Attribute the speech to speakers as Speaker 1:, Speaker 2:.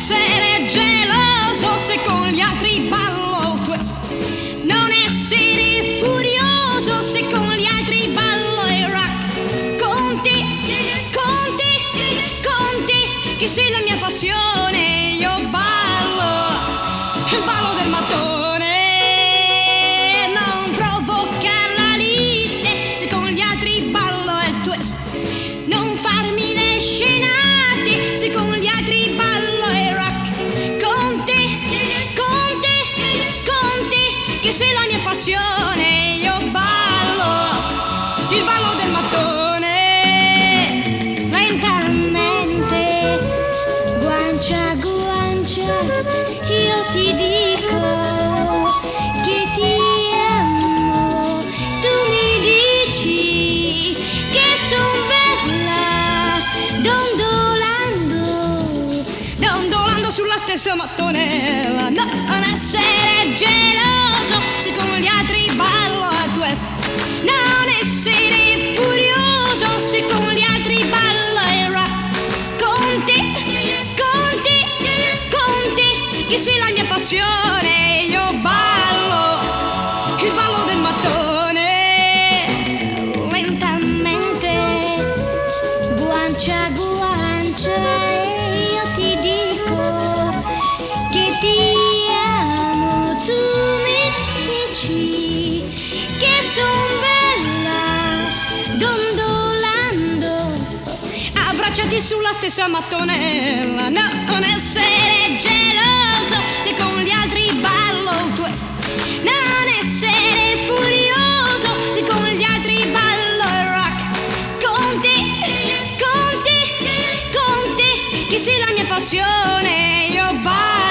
Speaker 1: essere geloso se con gli altri ballo twist. Non essere furioso se con gli altri ballo il rock. Conti, conti, conti, che sei la mia passione. Io ballo il ballo del mattone. Non provocare la lite se con gli altri ballo il twist. Non farmi le scenate se con gli altri ballo il rock. Conti, conti, conti, che sei la mia passione. Io ballo il ballo del mattone. Lentamente, guancia a guancia, io ti dico che ti amo. Tu mi dici che son bella, dondolando sulla stessa mattonella. No, non essere geloso se con gli altri ballo a twist. Non essere furioso se con gli altri ballo il rock. Conti, conti, conti, che sei la mia passione. Io ballo il ballo del mattone. Lentamente, guancia a guancia, e io ti dico che ti amo. Tu mi dici che son bella, dondolando, abbracciati sulla stessa mattonella. No, non essere geloso se con gli altri ballo il twist. Non essere furioso se con gli altri ballo il rock. Conti, conti, conti, che sei la mia passione. Io ballo